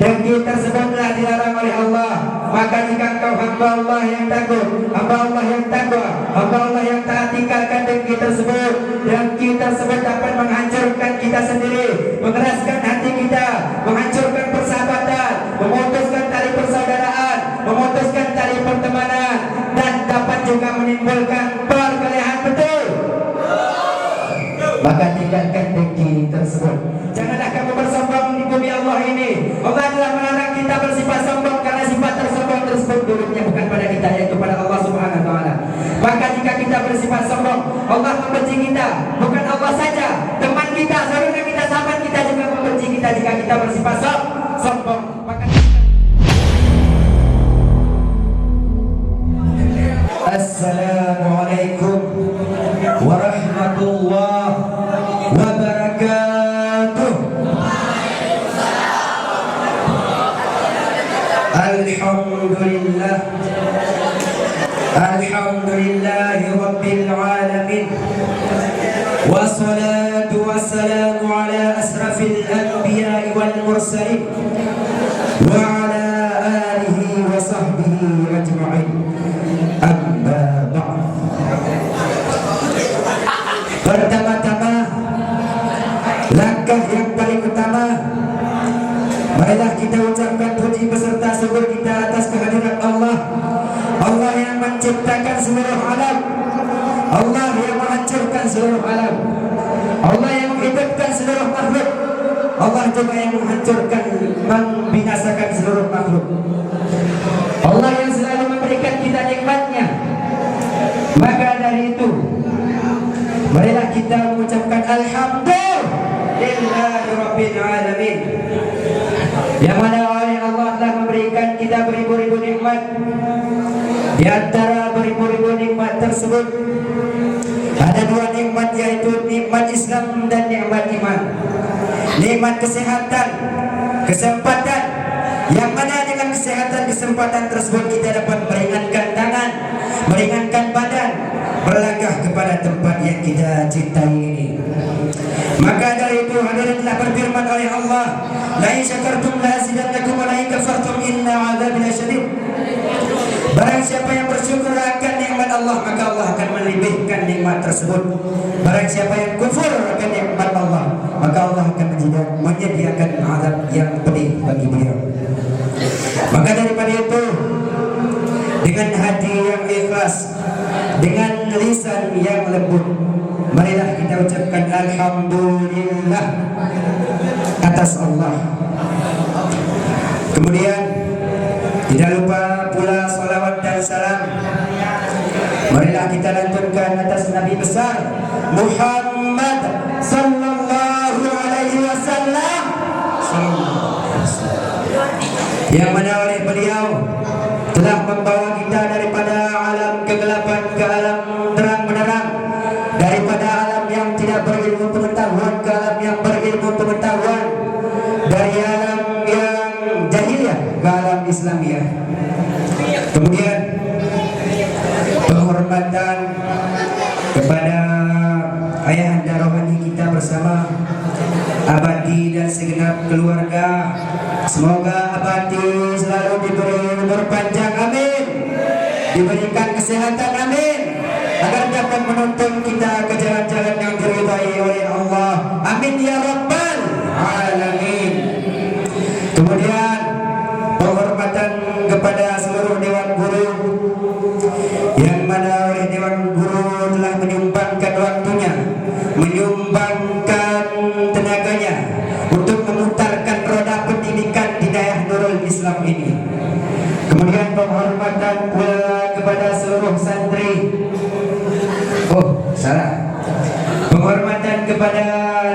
dengki tersebutlah dilarang oleh Allah. Maka jika engkau hamba Allah yang takut, hamba Allah yang takwa, hamba Allah yang taat, tinggalkan dengki tersebut. Dengki tersebut dapat menghancurkan kita sendiri, mengeraskan hati kita, menghancurkan persahabatan, memutuskan tali persaudaraan, memutuskan tali pertemanan, dan dapat juga menimbulkan perkelahian. Betul? Maka tinggalkan dengki tersebut. Janganlah kamu bersombong di bumi Allah ini. Allah telah melarang kita bersifat sombong karena sifat tersombong tersebut dulunya bukan pada kita, yaitu pada Allah Subhanahu wa taala. Maka jika kita bersifat sombong, Allah membenci kita. Bukan Allah saja, teman kita, saudara kita, sahabat kita juga membenci kita jika kita bersifat sombong. Maka Assalamualaikum warahmatullahi wabarakatuh. Alhamdulillah, alhamdulillahi rabbil alamin, wassalatu wassalamu ala asrafil anbiya'i wal mursalin wa ala alihi wa sahbihi ajma'in. Amma ba'd. Pertama-tama, langkah yang paling utama, marilah kita ucapkan puji beserta syukur kita atas kehadiran Allah. Allah yang menciptakan seluruh alam, Allah yang menghancurkan seluruh alam, Allah yang menghidupkan seluruh makhluk, Allah juga yang menghancurkan, membinasakan seluruh makhluk. Allah yang selalu memberikan kita nikmatnya. Maka dari itu, marilah kita mengucapkan Alhamdulillahirabbil alamin, yang mana oleh Allah telah memberikan kita beribu-ribu nikmat. Di antara beribu-ribu nikmat tersebut ada dua nikmat, yaitu nikmat Islam dan nikmat iman. Nikmat kesehatan, kesempatan, yang mana dengan kesehatan, kesempatan tersebut kita dapat meringankan tangan, meringankan badan, berlangkah kepada tempat yang kita cintai ini. Maka dari itu hadirin telah berfirman oleh Allah, la in syakartum la azidannakum wa la in kafartum inna 'adzabi lasyadid. Barang siapa yang bersyukur akan nikmat Allah, maka Allah akan melebihkan nikmat tersebut. Barang siapa yang kufur akan nikmat Allah, maka Allah akan menyediakan azab yang pedih bagi dia. Maka daripada itu, dengan hati yang ikhlas, dengan lisan yang lembut, marilah kita ucapkan Alhamdulillah atas Allah. Kemudian tidak lupa pula salawat dan salam, marilah kita lantunkan atas Nabi besar Muhammad sallallahu alaihi wasallam, yang mana oleh beliau telah membawa kita daripada alam kegelapan ke alam terang benderang, daripada alam yang tidak berilmu pengetahuan ke alam yang berilmu pengetahuan, dari alam yang jahiliyah ke alam Islamiyah. Kemudian penghormatan kepada ayahanda rohani kita bersama Abadi dan segenap keluarga. Semoga Abadi selalu diberi umur panjang, amin, diberikan kesehatan, amin, agar dapat menuntun kita ke jalan-jalan yang diridhai oleh Allah, amin ya rabbal alamin. Kemudian penghormatan kepada seluruh dewan guru, yang mana oleh dewan guru telah menyumbangkan waktunya, menyumbangkan tenaganya untuk memutarkan roda pendidikan di daerah Nurul Islam ini. Kemudian penghormatan pula kepada seluruh santri. Oh, salah. Penghormatan kepada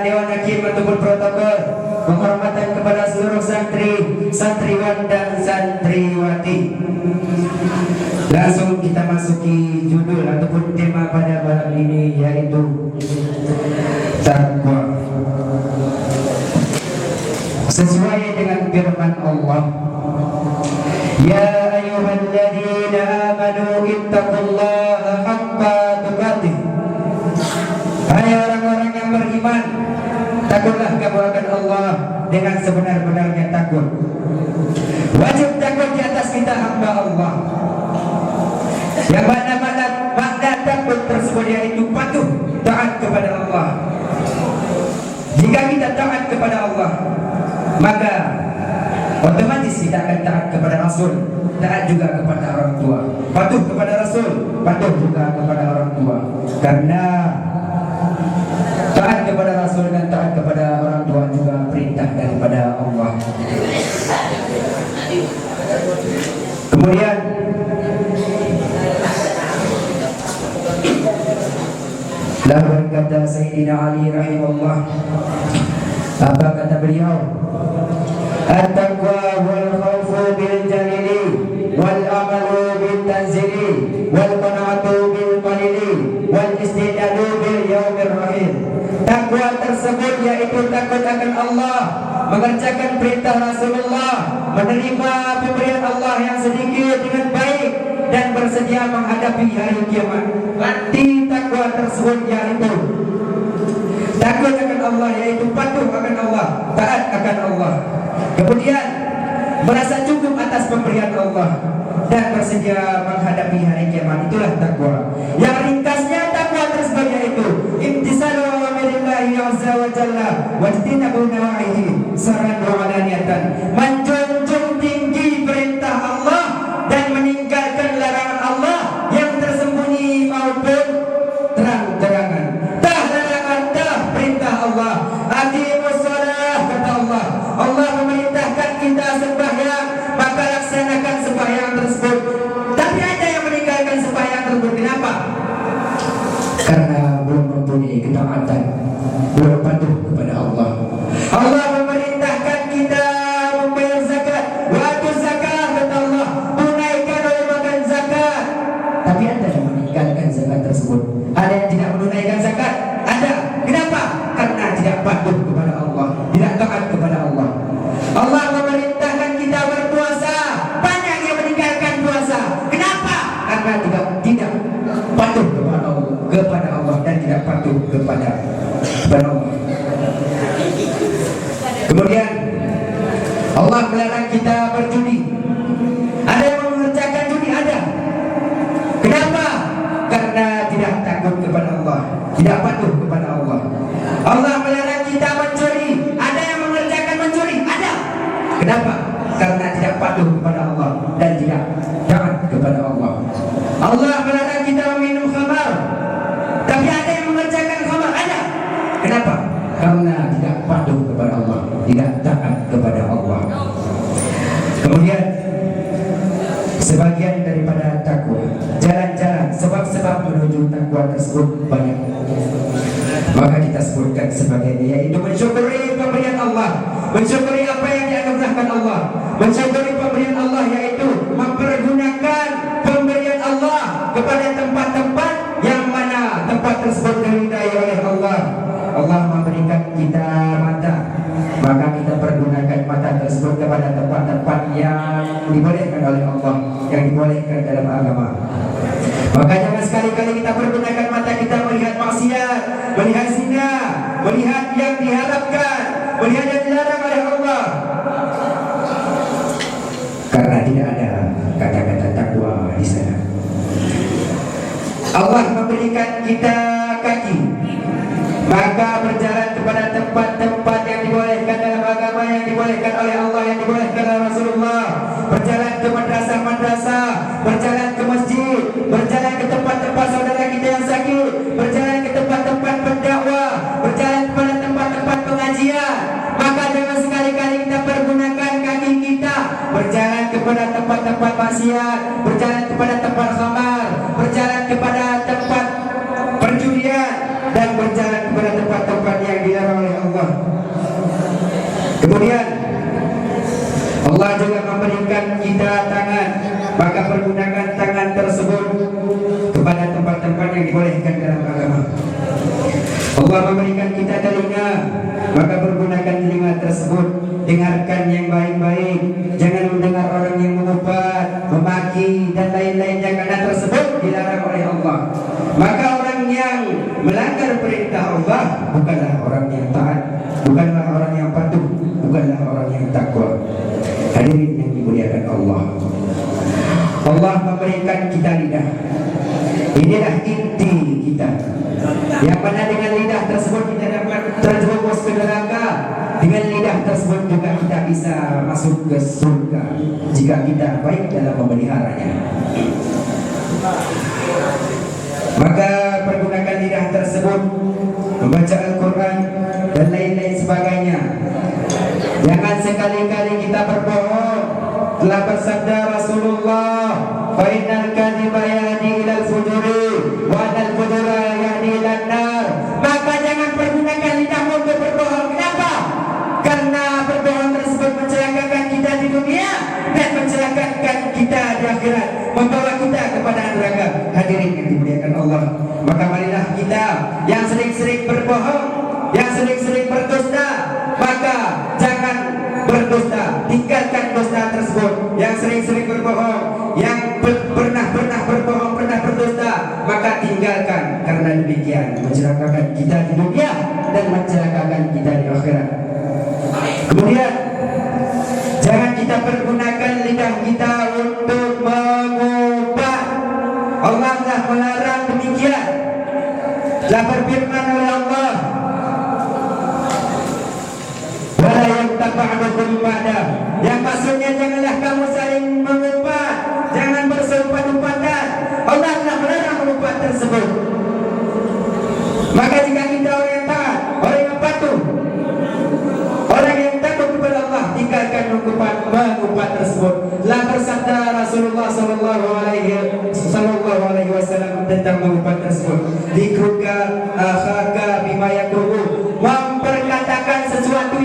Dewan Hakim ataupun protokol. Penghormatan kepada seluruh santri, santriwan dan santriwati. Langsung kita masuki judul ataupun tema pada malam ini, yaitu takwa. Sesuai dengan firman Allah, ya ayyuhalladzina amanu ittaqullaha haqqa tuqatih. Hai orang-orang yang beriman, takutlah kamu akan Allah dengan sebenar-benarnya takut. hamba Allah. Yang makna takut tersebut yaitu patuh taat kepada Allah. Jika kita taat kepada Allah, maka otomatis kita akan taat kepada Rasul, taat juga kepada orang tua. Patuh kepada Rasul, patuh juga kepada orang tua. Karena taat kepada Rasul dan taat kepada orang tua juga perintah daripada Allah. Kemudian lalu kata Sayyidina Ali rahimahullah, apa kata beliau? At-taqwa wal khawfu bil jalili wal amalu bil tanzili wal qana'atu bil qalili wal istidadu bil yaumir rahim. Takwa tersebut yaitu takut akan Allah, mengerjakan perintah Rasulullah, menerima pemberian Allah yang sedikit dengan baik, dan bersedia menghadapi hari kiamat. Arti takwa tersebut yaitu takut akan Allah, yaitu patuh akan Allah, taat akan Allah. Kemudian merasa cukup atas pemberian Allah dan bersedia menghadapi hari kiamat. Itulah takwa. Yang ringkasnya takwa tersebut yaitu imtisalu awamirillahi azza wa jalla wa ijtinabu nawahihi sirran wa alaniyatan. Menjunjung tinggi perintah Allah dan meninggalkan larangan Allah yang tersembunyi maupun terang-terangan. Tah larangan, tah perintah Allah. Aqimus shalah, kata Allah. Allah memerintahkan kita sembahyang, maka laksanakan sembahyang tersebut. Tapi ada yang meninggalkan sembahyang tersebut. Kenapa? Karena belum mempunyai ketaatan, belum patuh kepada Allah. Allah memerintahkan kita membayar zakat. Waktu zakat, kata Allah, tunaikan oleh makan zakat. Tapi ada yang meninggalkan zakat tersebut. Ada yang tidak menunaikan zakat. Ada. Kenapa? Karena tidak patuh kepada Allah, tidak taat kepada Allah. Allah memerintahkan kita berpuasa. Banyak yang meninggalkan puasa. Kenapa? Karena tidak patuh kepada Allah dan tidak patuh kepada Allah. Kemudian Allah melarang kita berjudi. Ada yang mengerjakan judi, ada. Kenapa? Karena tidak takut kepada Allah, tidak patuh kepada Allah. Allah melarang kita mencuri. Ada yang mengerjakan mencuri, ada. Kenapa? Karena tidak patuh kepada Allah dan tidak taat kepada Allah. Allah melarang kita meminum khamar. Tapi ada yang mengerjakan khamar, ada. Kenapa? Karena tidak patuh kepada Allah, tidak taat kepada Allah. Kemudian sebagian daripada takwa, jalan-jalan sebab-sebab menuju takwa tersebut banyak. Maka kita sebutkan sebagainya, yaitu mensyukuri pemberian Allah, mensyukuri apa yang dianugerahkan Allah, mensyukuri pemberian Allah, yaitu mempergunakan pemberian Allah kepada tempat-tempat yang mana tempat tersebut diridai oleh Allah. Allah memberikan kita mata, maka kita pergunakan mata tersebut kepada tempat-tempat yang dibolehkan oleh Allah, yang dibolehkan dalam agama. Maka jangan sekali-kali kita pergunakan mata kita melihat maksiat, melihat zina, melihat yang diharapkan, melihat yang dilarang oleh Allah. Karena tidak ada kata-kata takwa di sana. Allah memberikan kita kaki, maka berjalan kepada tempat-tempat yang dibolehkan dalam agama, yang dibolehkan oleh Allah, yang dibolehkan oleh Rasulullah. Berjalan ke madrasah-madrasah, berjalan ke masjid, berjalan ke tempat-tempat saudara kita yang sakit, berjalan ke tempat-tempat pendakwah, berjalan kepada tempat-tempat pengajian. Maka jangan sekali-kali kita pergunakan kaki kita berjalan kepada tempat-tempat maksiat, berjalan kepada tempat khamar, berjalan kepada tempat perjudian, dan berjalan kepada tempat-tempat yang dilarang oleh Allah. Kemudian Allah juga memberikan kita tangan, maka pergunakan tangan tersebut kepada tempat-tempat yang dibolehkan dalam agama. Allah memberikan kita telinga, maka pergunakan telinga tersebut, dengarkan yang baik-baik, jangan mendengar orang yang mengupat, memaki dan lain-lainnya, karena tersebut dilarang oleh Allah. Maka orang yang melanggar perintah Allah bukanlah orang yang taat, bukanlah orang yang patuh, bukanlah orang yang takwa. Hadirin yang dimuliakan Allah, Allah memberikan kita lidah. Inilah inti kita. Yang mana dengan lidah tersebut kita dapat terjerumus ke neraka. Dengan lidah tersebut juga kita bisa masuk ke surga jika kita baik dalam memeliharanya. Maka pergunakan lidah tersebut membaca Al-Quran dan lain-lain sebagainya. Jangan sekali-kali kita berbohong. Telah bersabda Rasulullah, "Fainal kadhiba yahdi ilal fujuri wa al fujura yahdi ilan nar." Maka jangan pergunakan lidahmu untuk berbohong. Kenapa? Karena berbohong tersebut mencelakakan kita di dunia dan mencelakakan kita di akhirat, membawa kita kepada neraka. Hadirin yang dimuliakan Allah, maka marilah kita yang sering-sering berbohong, yang sering-sering berdusta, maka jangan berdusta, tinggalkan dusta tersebut. Yang sering-sering berbohong, yang pernah berbohong, pernah berdusta, maka tinggalkan, karena demikian mencelakakan kita di dunia dan mencelakakan kita di akhirat. Kemudian jangan kita pergunakan lidah kita untuk mengubah. Allah telah melarang demikian. Telah berfirman oleh Allah, "Wala yaqta'ukum ba'da." Yang maksudnya janganlah kamu saling mengumpat, jangan bersumpah-umpatan. Allah telah melarang mengumpat tersebut. Maka jika kita orang yang taat, orang yang patuh, orang yang takut kepada Allah, tinggalkan mengumpat tersebut. Telah bersabda Rasulullah sallallahu alaihi wasallam tentang mengumpat tersebut, "Dzikruka akhaka bima yakruhu." Memperkatakan sesuatu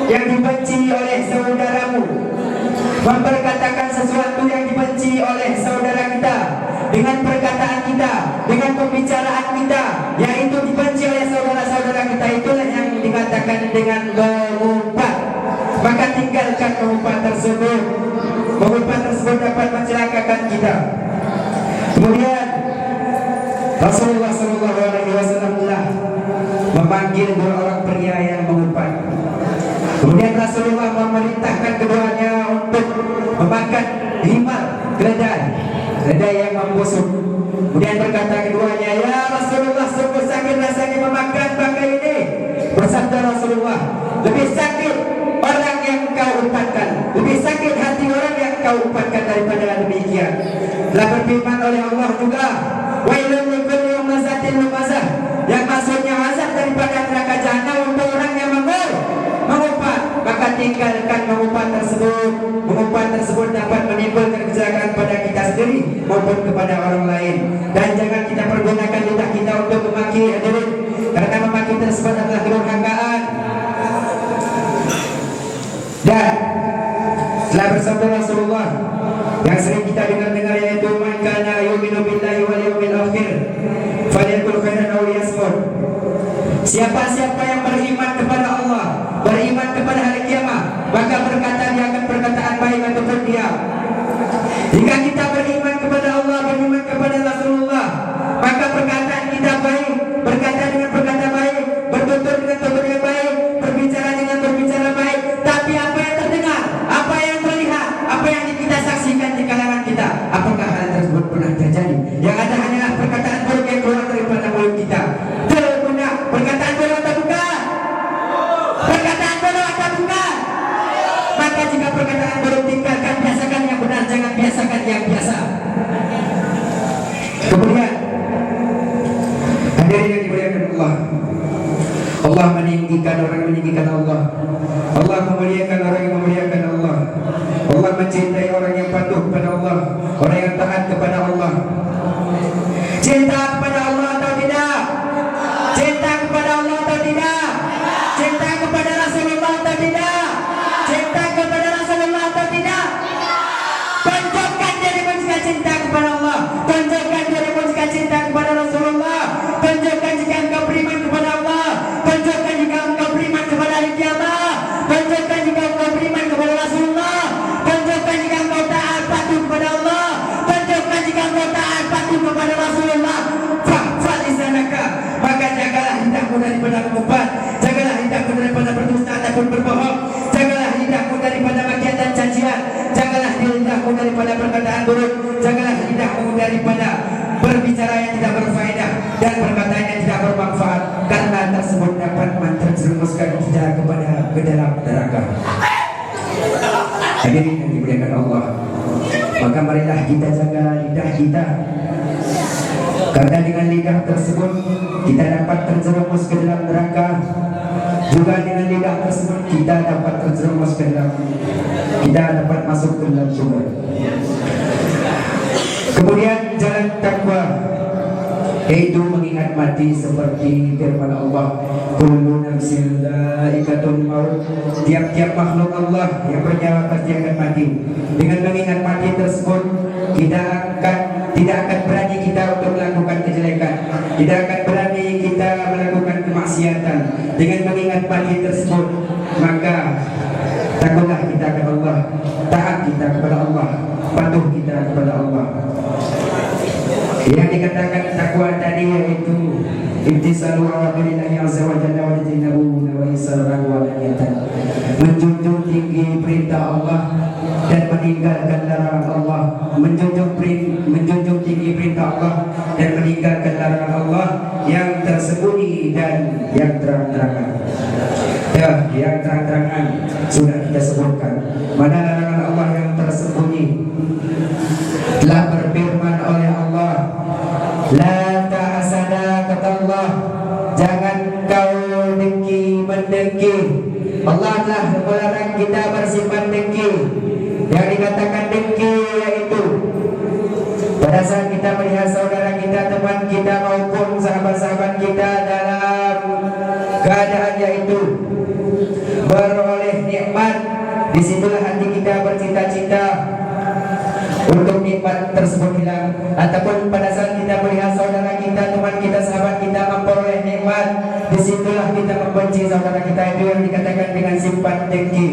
yang dibenci oleh saudaramu, memperkatakan sesuatu yang dibenci oleh saudara kita dengan perkataan kita, dengan pembicaraan kita, yaitu dibenci oleh saudara-saudara kita, itulah yang dikatakan dengan mengumpat. Maka tinggalkan mengumpat tersebut. Mengumpat tersebut dapat mencelakakan kita. Kemudian Rasulullah SAW telah memanggil dua orang pria yang mengumpat. Kemudian Rasulullah memerintahkan keduanya untuk memakan himar, keledai yang membusuk. Kemudian berkata keduanya, "Ya Rasulullah, sungguh sakit rasanya memakan bangkai ini." Bersabda Rasulullah, "Lebih sakit orang yang kau umpatkan, lebih sakit hati orang yang kau umpatkan daripada demikian." Telah berfirman oleh Allah juga, "Wailun likulli humazatin lumazah." Yang maksudnya azab daripada neraka jahanam untuk orang yang mengumpat. Maka tinggalkan mengumpat tersebut. Mengumpat tersebut dapat menimbulkan kecelakaan pada kita sendiri maupun kepada orang lain. Dan jangan kita pergunakan lidah kita untuk memaki, hadirin, karena memaki tersebut adalah kedurhakaan. Dan telah bersabda Rasulullah yang sering kita dengar yaitu, "Man kana yu'minu billahi wal yawmil akhir falyakul khairan aw liyasmut." Siapa-siapa yang beriman kepada Allah, beriman kepada hari kiamat, maka berkata dia akan perkataan baik ataupun diam. Jika kita beriman kepada Allah, beriman kepada Rasulullah, maka perkataan kita baik, berkata dengan perkata baik, bertutur dengan tutur yang baik, berbicara dengan berbicara baik. Tapi apa yang terdengar, apa yang terlihat, apa yang kita saksikan di kalangan kita, apakah hal tersebut pernah terjadi? Yang ada hanyalah perkataan buruk yang keluar daripada mulut kita. Perkataan bodoh atau bukan? Perkataan bodoh atau bukan? Maka jika perkataan bodoh, tinggalkan, biasakan yang benar, jangan biasakan yang biasa. Kemudian hadirin yang dimuliakan Allah, Allah meninggikan orang yang meninggikan Allah. Allah memuliakan orang yang memuliakan Allah. Allah mencintai orang yang patuh kepada Allah, orang yang taat kepada Allah. Cinta kepada Allah atau tidak? Cinta kepada Allah atau tidak? Cinta kepada Rasulullah atau tidak? Cinta kepada Rasulullah atau tidak? Tunjukkan dirimu jika cinta kepada Allah. Tunjukkan dirimu jika cinta kepada Rasulullah. Tunjukkan jika engkau beriman kepada Allah. Tunjukkan jika engkau beriman kepada hari kiamat. Tunjukkan jika engkau beriman kepada Rasulullah. Tunjukkan jika engkau taat patuh kepada Allah. Tunjukkan jika engkau taat patuh kepada Rasulullah. perkataan buruk. Janganlah lidahmu daripada berbicara yang tidak berfaedah dan perkataan yang tidak bermanfaat, karena tersebut dapat menterjerumuskan kita ke dalam neraka. Hadirin yang dimuliakan Allah, maka marilah kita jaga lidah kita, karena dengan lidah tersebut kita dapat terjerumus ke dalam neraka. Juga dengan lidah tersebut kita dapat terjerumus ke dalam, kita dapat masuk ke dalam surga. Kemudian jalan takwa, yaitu mengingat mati seperti firman Allah, kullu nafsin dha'iqatul maut. Tiap-tiap makhluk Allah yang bernyawa pasti akan mati. Dengan mengingat mati tersebut, tidak akan berani kita untuk melakukan kejelekan, tidak akan berani kita melakukan kemaksiatan. Dengan mengingat mati tersebut, maka takutlah kita kepada Allah, taat kita kepada Allah, patuh kita kepada Allah. Yang dikatakan takwa tadi yaitu imtisalu awamirillahi azza wa jalla wa tajinabu nawahisal wa niyatan, menjunjung tinggi perintah Allah dan meninggalkan larangan Allah, menjunjung tinggi perintah Allah dan meninggalkan larangan Allah yang tersembunyi dan yang terang-terangan. Yang terang-terangan sudah kita sebutkan. Mana larangan Allah yang tersembunyi? Telah berfirman oleh Allah, la ta'asada, kata Allah, jangan kau dengki mendengki. Allah telah melarang kita bersifat dengki. Yang dikatakan dengki yaitu pada saat kita melihat saudara kita, teman kita maupun sahabat-sahabat kita dalam keadaan yaitu beroleh nikmat, disitulah hati kita bercita-cita untuk nikmat tersebut hilang. Ataupun pada saat kita melihat saudara kita, teman kita, sahabat kita memperoleh nikmat, disitulah kita membenci saudara kita. Itu yang dikatakan dengan sifat dengki.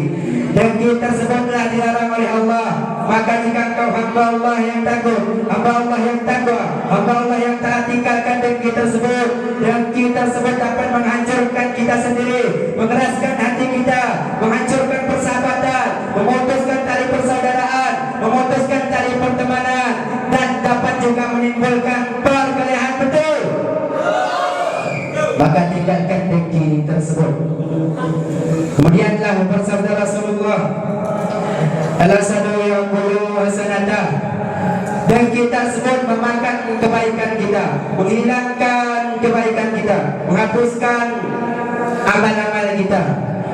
Dengki tersebutlah dilarang oleh Allah. Maka jika engkau hamba Allah yang takut, hamba Allah yang takwa, hamba Allah yang taat, tinggalkan dengki tersebut. Dengki tersebut dapat menghancurkan kita sendiri, mengeraskan hati kita, menghancurkan persahabatan, memutuskan tali persaudaraan, memutuskan tali pertemanan, dan dapat juga menimbulkan perkelahian. Betul? Maka tinggalkan dengki tersebut. Kemudianlah bersabda Rasulullah, al-hasadu yaqulu hasanatah, dengki tersebut memakan kebaikan kita, menghilangkan kebaikan kita, menghapuskan amal-amal kita.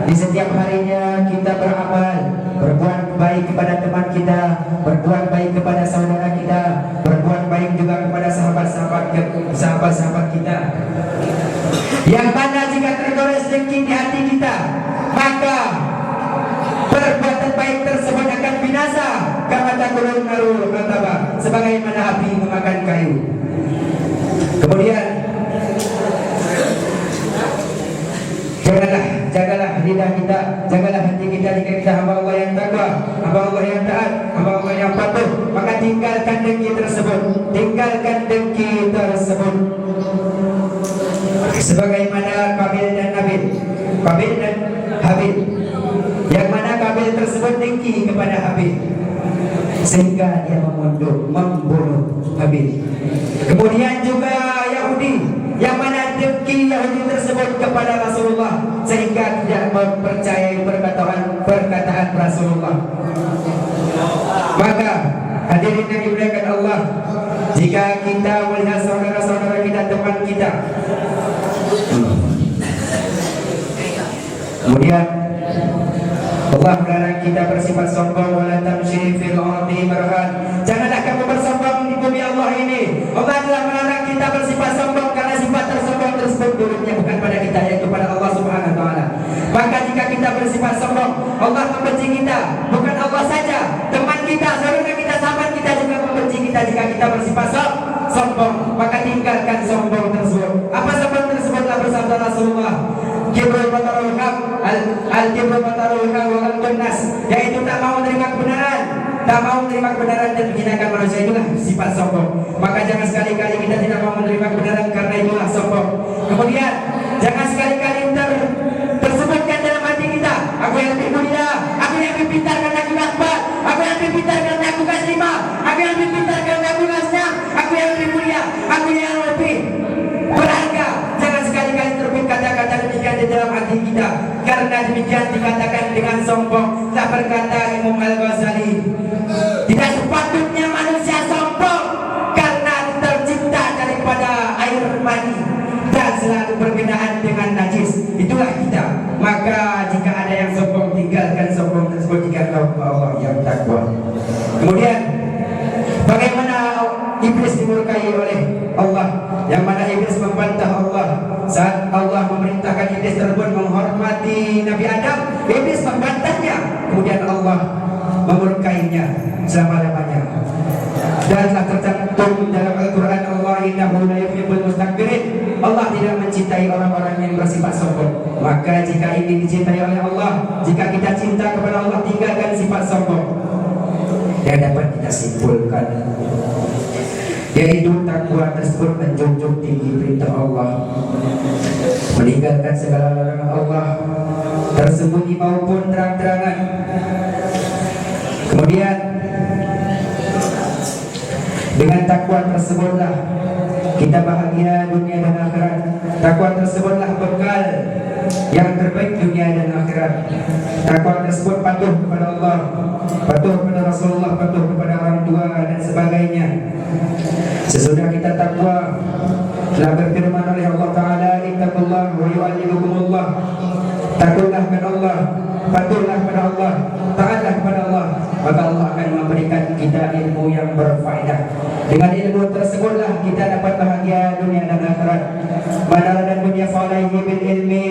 Di setiap harinya kita beramal, berbuat baik kepada teman kita, berbuat baik kepada saudara kita, berbuat baik juga kepada sahabat-sahabat kita. Yang mana jika tergores dengki di hati kita, maka perbuatan baik tersebut akan binasa. Kama takulun narul kataba, sebagaimana api memakan kayu. Kemudian jagalah lidah kita, jagalah hati kita jika kita hamba Allah yang takwa, hamba Allah yang taat, hamba Allah yang patuh. Maka tinggalkan dengki tersebut, tinggalkan dengki tersebut. Sebagaimana Qabil dan Habil, yang mana Qabil tersebut dengki kepada Habil sehingga dia membunuh Habil. Kemudian juga Yahudi, yang mana dengki Yahudi tersebut kepada Rasulullah sehingga tidak mempercayai perkataan Rasulullah. Maka hadirin yang dimuliakan Allah, jika kita melihat saudara-saudara kita, teman kita, kemudian Allah melarang kita bersifat sombong, wala tamshi fil ardi marhan. Janganlah kamu bersombong di bumi Allah ini. Allah telah melarang kita bersifat sombong karena sifat tersombong tersebut buruknya bukan pada kita, yaitu pada Allah Subhanahu wa taala. Maka jika kita bersifat sombong, Allah membenci kita. Bukan Allah saja, teman kita, saudara kita, sahabat kita juga membenci kita jika kita bersifat sombong. Maka tinggalkan sombong tersebut. Apa sombong tersebutlah bersabda Rasulullah, kibrul batarul haq, al-kibrul batarul haq wa al-nas, yaitu tak mau menerima kebenaran, tak mau menerima kebenaran dan menghinakan manusia. Itulah sifat sombong. Maka jangan sekali-kali kita tidak mau menerima kebenaran, karena itulah sombong. Kemudian jangan sekali-kali tersebutkan dalam hati kita, aku yang lebih mulia, aku yang lebih pintar karena aku akbar, aku yang lebih pintar karena aku kaslimah, aku yang Karena demikian dikatakan dengan sombong, tak berkata Imam Al-Ghazali, tidak sepatutnya manusia sombong karena tercipta daripada air mani dan selalu berbedaan dengan najis. Itulah kita. Maka jika ada yang sombong, tinggalkan sombong tersebut jika Allah yang takwa. Kemudian bagaimana iblis dimurkai oleh Allah, yang mana iblis membantah Allah saat Allah memerintahkan iblis tersebut menghormati Nabi Adam. Iblis membantahnya, kemudian Allah memurkainya selama-lamanya. Dan telah tercantum dalam Al-Quran, Allah innahu la yuhibbul mustakbirin. Allah tidak mencintai orang-orang yang bersifat sombong. Maka jika ini dicintai oleh Allah, jika kita cinta kepada Allah, tinggalkan sifat sombong. Yang dapat kita simpulkan, yaitu takwa tersebut menjunjung tinggi perintah Allah, meninggalkan segala larangan Allah, tersembunyi maupun terang-terangan. Kemudian dengan takwa tersebutlah kita bahagia dunia dan akhirat. Takwa tersebutlah bekal yang terbaik dunia dan akhirat. Takwa tersebut patuh kepada Allah, patuh kepada Rasulullah, patuh kepada orang tua dan sebagainya. Sesudah kita takwa, telah berfirman oleh Allah Ta'ala, ittaqullah wa yu'allimukumullah. Takutlah kepada Allah, patuhlah kepada Allah, taatlah kepada Allah, maka Allah akan memberikan kita ilmu yang berfaedah. Dengan ilmu tersebutlah kita dapat bahagia dunia dan akhirat. Mana dan dunia falaihi bil ilmi.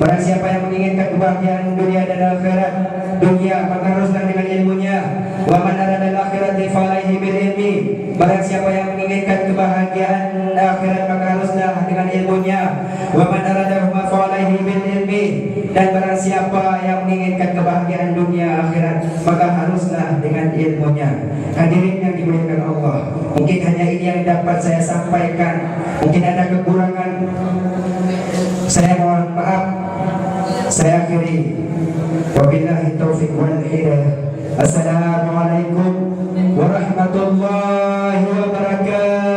Barang siapa yang menginginkan kebahagiaan dunia dan akhirat, dunia maka haruslah dengan ilmunya. Wa man arada al-akhirat falaihi bil ilmi. Barang siapa yang menginginkan kebahagiaan akhirat maka haruslah dengan ilmunya. Wa man arada falaihi bil ilmi. Dan barang siapa yang menginginkan kebahagiaan dunia akhirat maka haruslah dengan ilmunya. Hadirin yang dimuliakan Allah, mungkin hanya ini yang dapat saya sampaikan. Mungkin ada kekurangan, saya mohon maaf. Saya akhiri. Wabillahi taufiq wal hidayah. Assalamualaikum warahmatullahi wabarakatuh.